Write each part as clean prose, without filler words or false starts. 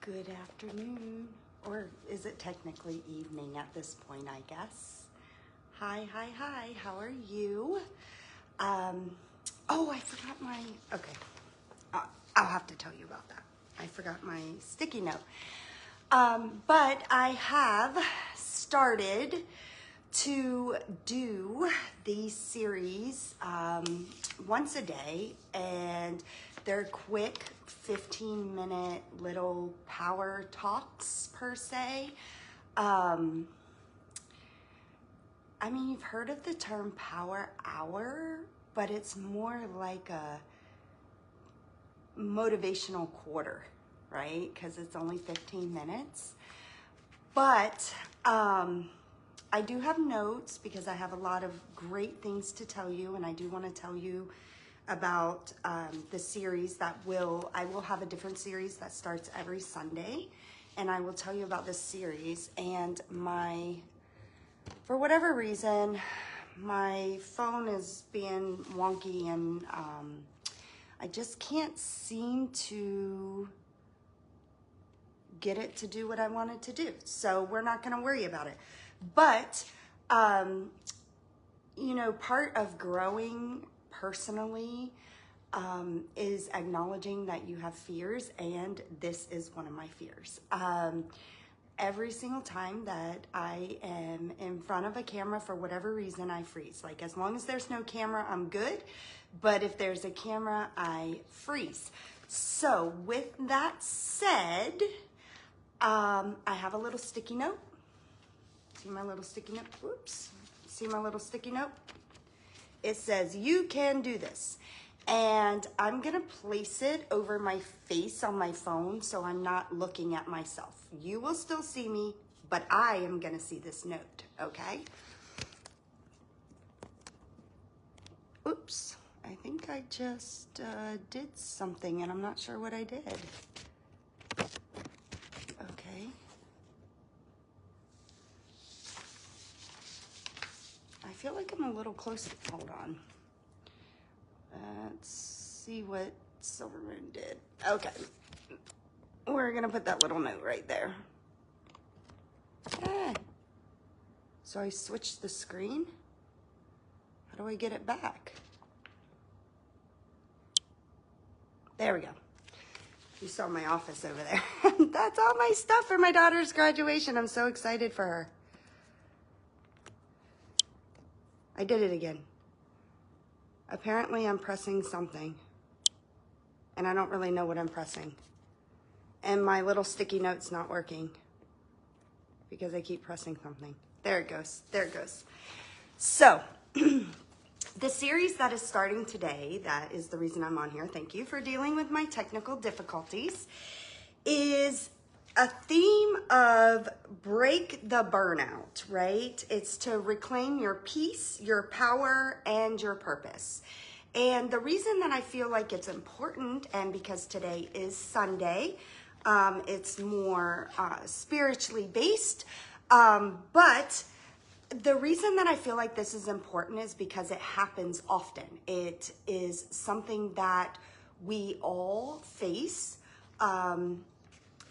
Good afternoon, or is it technically evening at this point, I guess? Hi, how are you? Oh, I forgot my, okay, I'll have to tell you about that. I forgot my sticky note. But I have started to do these series once a day, and they're quick 15-minute little power talks per se. I mean, you've heard of the term power hour, but it's more like a motivational quarter, right? Because it's only 15 minutes. But I do have notes because I have a lot of great things to tell you, and I do want to tell you about the series that I will have a different series that starts every Sunday, and I will tell you about this series. And for whatever reason, my phone is being wonky, and I just can't seem to get it to do what I want it to do. So we're not going to worry about it. But, you know, part of growing personally is acknowledging that you have fears, and this is one of my fears. Every single time that I am in front of a camera, for whatever reason, I freeze. Like, as long as there's no camera, I'm good. But if there's a camera, I freeze. So with that said, I have a little sticky note. See my little sticky note? Whoops. See my little sticky note? It says, "You can do this." And I'm gonna place it over my face on my phone so I'm not looking at myself. You will still see me, but I am gonna see this note, okay? Oops, I think I just did something and I'm not sure what I did. Okay. I feel like I'm a little close. Hold on. Let's see what Silvermoon did. Okay. We're gonna put that little note right there. Ah. So I switched the screen. How do I get it back? There we go. You saw my office over there. That's all my stuff for my daughter's graduation. I'm so excited for her. I did it again. Apparently I'm pressing something, and I don't really know what I'm pressing. And my little sticky note's not working because I keep pressing something. There it goes. There it goes. So the series that is starting today, that is the reason I'm on here, thank you for dealing with my technical difficulties, is a theme of break the burnout, right? It's to reclaim your peace, your power, and your purpose. And the reason that I feel like it's important, and because today is Sunday, it's more spiritually based, but the reason that I feel like this is important is because it happens often. It is something that we all face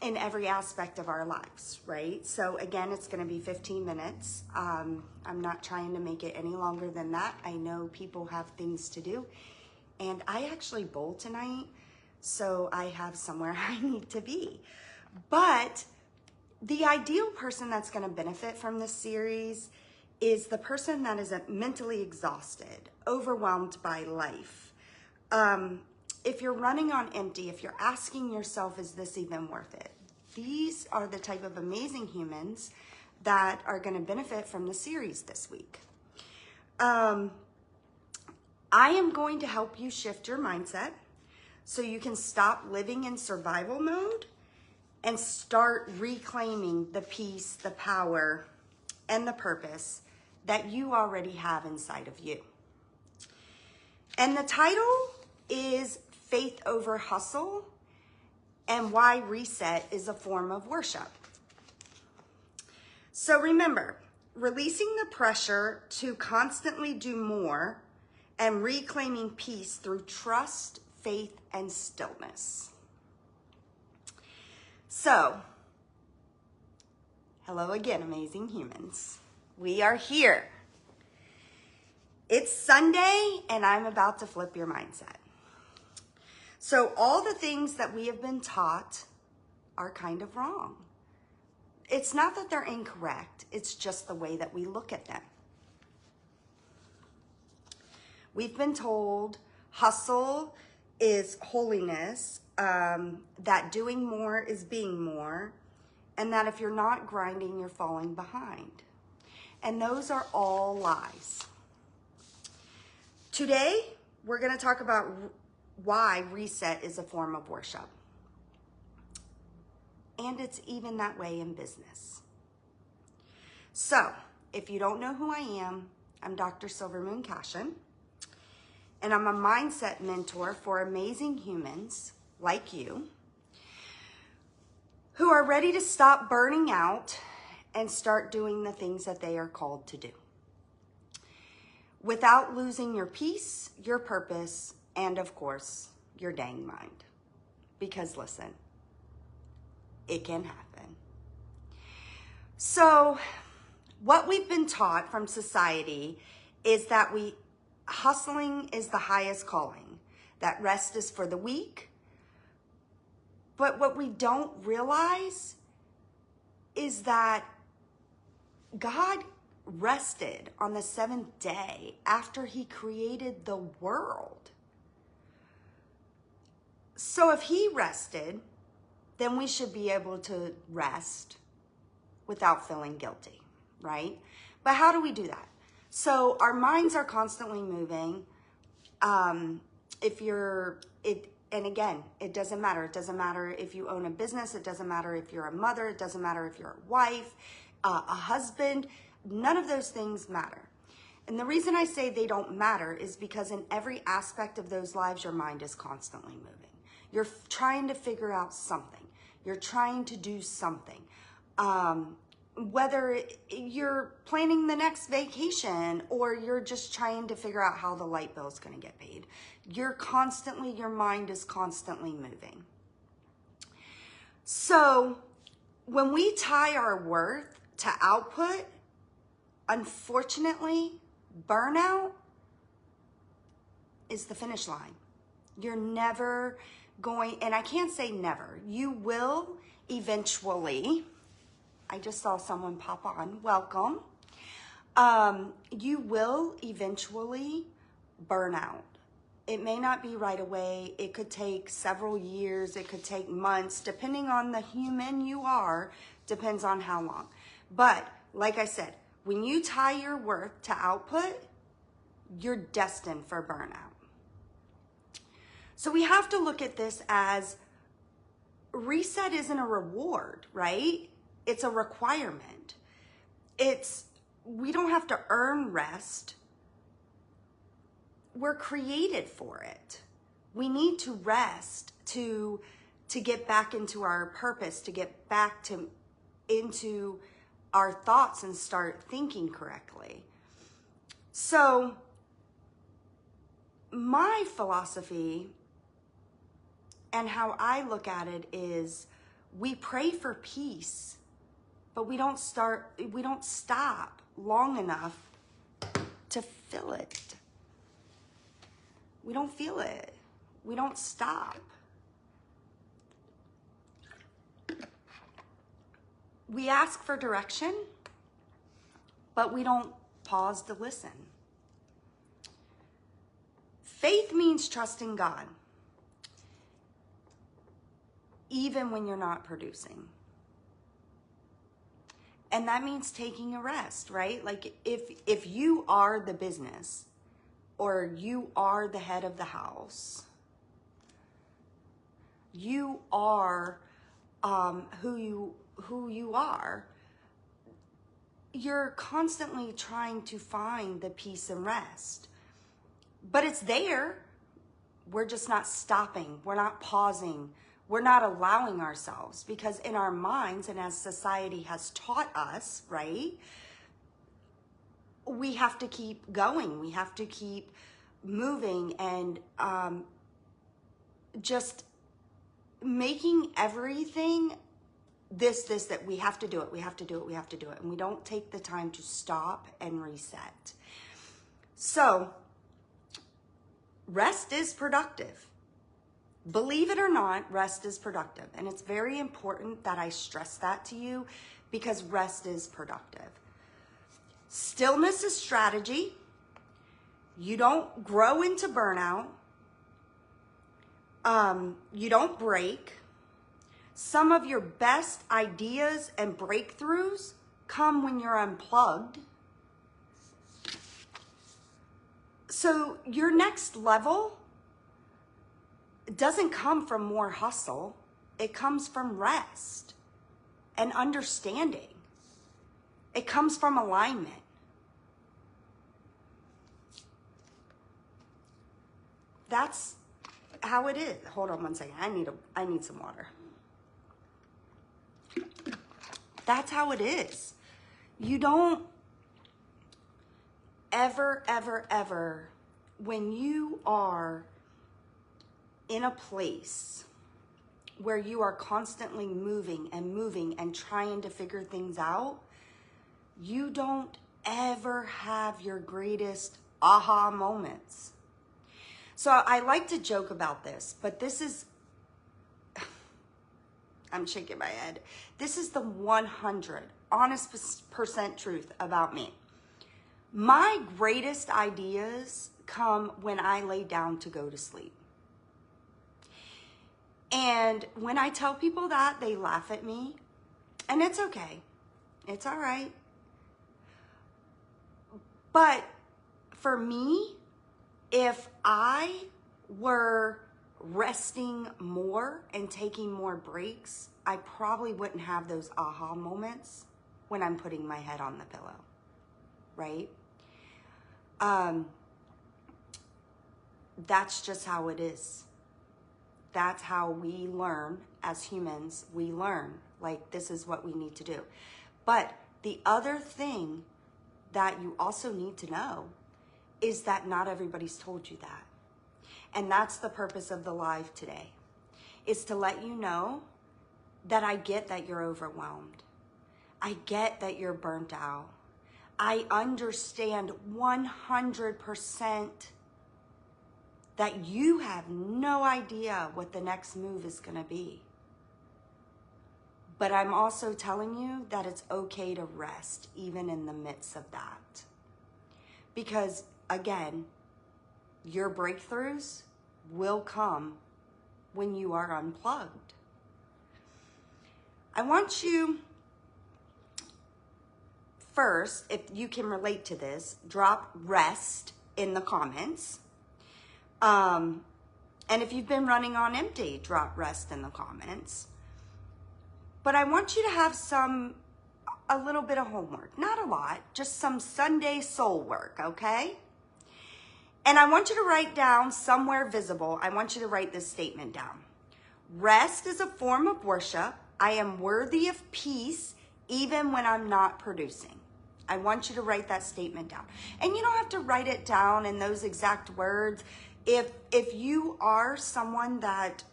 in every aspect of our lives, right? So again, it's gonna be 15 minutes. I'm not trying to make it any longer than that. I know people have things to do, and I actually bowl tonight, so I have somewhere I need to be. But the ideal person that's gonna benefit from this series is the person that is mentally exhausted, overwhelmed by life. If you're running on empty, if you're asking yourself, is this even worth it? These are the type of amazing humans that are going to benefit from the series this week. I am going to help you shift your mindset so you can stop living in survival mode and start reclaiming the peace, the power, and the purpose that you already have inside of you. And the title is Faith Over Hustle, and why reset is a form of worship. So remember, releasing the pressure to constantly do more and reclaiming peace through trust, faith, and stillness. So, hello again, amazing humans. We are here. It's Sunday, and I'm about to flip your mindset. So, all the things that we have been taught are kind of wrong. It's not that they're incorrect, it's just the way that we look at them. We've been told hustle is holiness, that doing more is being more, and that if you're not grinding, you're falling behind. And those are all lies. Today, we're going to talk about why reset is a form of worship. And it's even that way in business. So, if you don't know who I am, I'm Dr. Silvermoon Cashin, and I'm a mindset mentor for amazing humans like you who are ready to stop burning out and start doing the things that they are called to do without losing your peace, your purpose, and of course, your dang mind. Because listen, it can happen. So, what we've been taught from society is that hustling is the highest calling, that rest is for the weak. But what we don't realize is that God rested on the seventh day after he created the world. So if he rested, then we should be able to rest without feeling guilty, right? But how do we do that? So our minds are constantly moving. And again, it doesn't matter. It doesn't matter if you own a business. It doesn't matter if you're a mother. It doesn't matter if you're a wife, a husband. None of those things matter. And the reason I say they don't matter is because in every aspect of those lives, your mind is constantly moving. You're trying to figure out something. You're trying to do something. Whether you're planning the next vacation or you're just trying to figure out how the light bill is going to get paid, your mind is constantly moving. So when we tie our worth to output, unfortunately, burnout is the finish line. You're never going, and I can't say never, you will eventually. I just saw someone pop on. Welcome. You will eventually burn out. It may not be right away. It could take several years. It could take months, depending on the human you are, depends on how long. But like I said, when you tie your worth to output, you're destined for burnout. So we have to look at this as reset isn't a reward, right? It's a requirement. We don't have to earn rest. We're created for it. We need to rest to get back into our purpose, to get back into our thoughts and start thinking correctly. So my philosophy and how I look at it is we pray for peace, but we don't stop long enough to feel it. We don't feel it. We don't stop. We ask for direction, but we don't pause to listen. Faith means trusting God, even when you're not producing. And that means taking a rest, right? Like if you are the business or you are the head of the house, you are who you are, you're constantly trying to find the peace and rest. But it's there. We're just not stopping. We're not pausing. We're not allowing ourselves, because in our minds, and as society has taught us, right, we have to keep going. We have to keep moving and just making everything that we have to do it, we have to do it, we have to do it. And we don't take the time to stop and reset. So rest is productive. Believe it or not, rest is productive. And it's very important that I stress that to you because rest is productive. Stillness is strategy. You don't grow into burnout. You don't break. Some of your best ideas and breakthroughs come when you're unplugged. So your next level doesn't come from more hustle. It comes from rest and understanding. It comes from alignment. That's how it is. Hold on one second. I need some water. That's how it is. You don't ever, when you are in a place where you are constantly moving and trying to figure things out, you don't ever have your greatest aha moments. So I like to joke about this, but this is, I'm shaking my head. This is the 100 honest percent truth about me. My greatest ideas come when I lay down to go to sleep. And when I tell people that, they laugh at me. And it's okay. It's all right. But for me, if I were resting more and taking more breaks, I probably wouldn't have those aha moments when I'm putting my head on the pillow, right? That's just how it is. That's how we learn as humans. We learn, like, this is what we need to do. But the other thing that you also need to know is that not everybody's told you that. And that's the purpose of the live today, is to let you know that I get that you're overwhelmed. I get that you're burnt out. I understand 100% that you have no idea what the next move is going to be. But I'm also telling you that it's okay to rest even in the midst of that. Because again, your breakthroughs will come when you are unplugged. I want you first, if you can relate to this, drop rest in the comments. And if you've been running on empty, drop rest in the comments. But I want you to have a little bit of homework, not a lot, just some Sunday soul work, okay? And I want you to write down somewhere visible, I want you to write this statement down. Rest is a form of worship. I am worthy of peace even when I'm not producing. I want you to write that statement down. And you don't have to write it down in those exact words. If you are someone that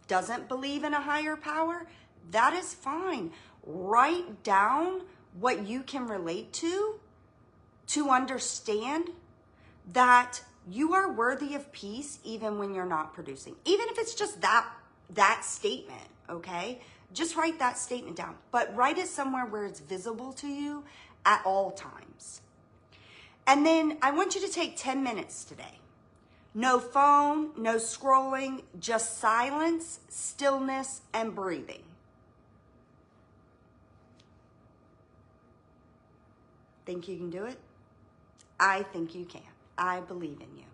doesn't believe in a higher power, that is fine. Write down what you can relate to understand that you are worthy of peace even when you're not producing. Even if it's just that statement, okay? Just write that statement down, but write it somewhere where it's visible to you at all times. And then I want you to take 10 minutes today. No phone, no scrolling, just silence, stillness, and breathing. Think you can do it? I think you can. I believe in you.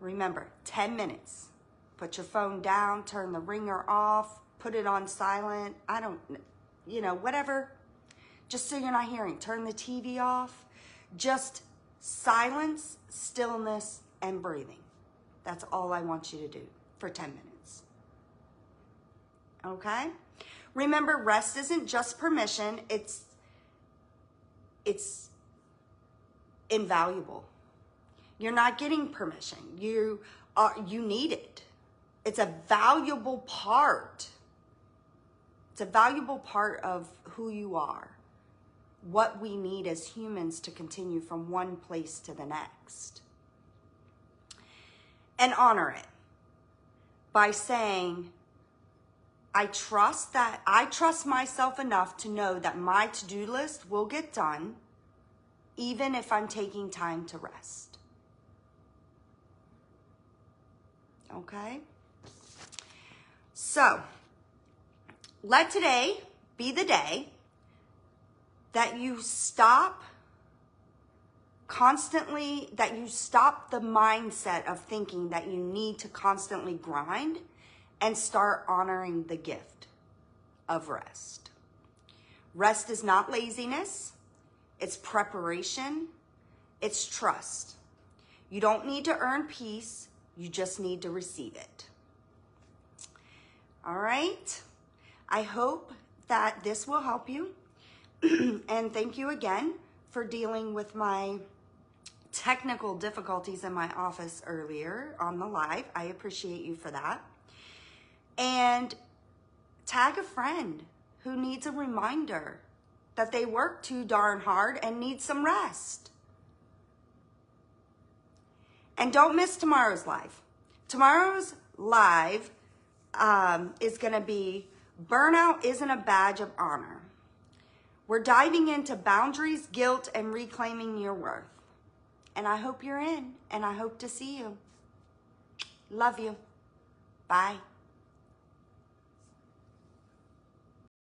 Remember, 10 minutes. Put your phone down, turn the ringer off, put it on silent. I don't, whatever. Just so you're not hearing. Turn the TV off. Just silence, stillness, and breathing. That's all I want you to do for 10 minutes. Okay? Remember, rest isn't just permission. It's invaluable. You're not getting permission. You need it. It's a valuable part It's a valuable part of who you are, what we need as humans to continue from one place to the next. And honor it by saying, I trust myself enough to know that my to-do list will get done even if I'm taking time to rest. Okay? So, let today be the day that you stop the mindset of thinking that you need to constantly grind and start honoring the gift of rest. Rest is not laziness. It's preparation. It's trust. You don't need to earn peace. You just need to receive it. All right. I hope that this will help you. And thank you again for dealing with my technical difficulties in my office earlier on the live. I appreciate you for that. And tag a friend who needs a reminder that they work too darn hard and need some rest. And don't miss tomorrow's live. Tomorrow's live is going to be Burnout Isn't a Badge of Honor. We're diving into boundaries, guilt, and reclaiming your worth. And I hope you're in, and I hope to see you. Love you. Bye.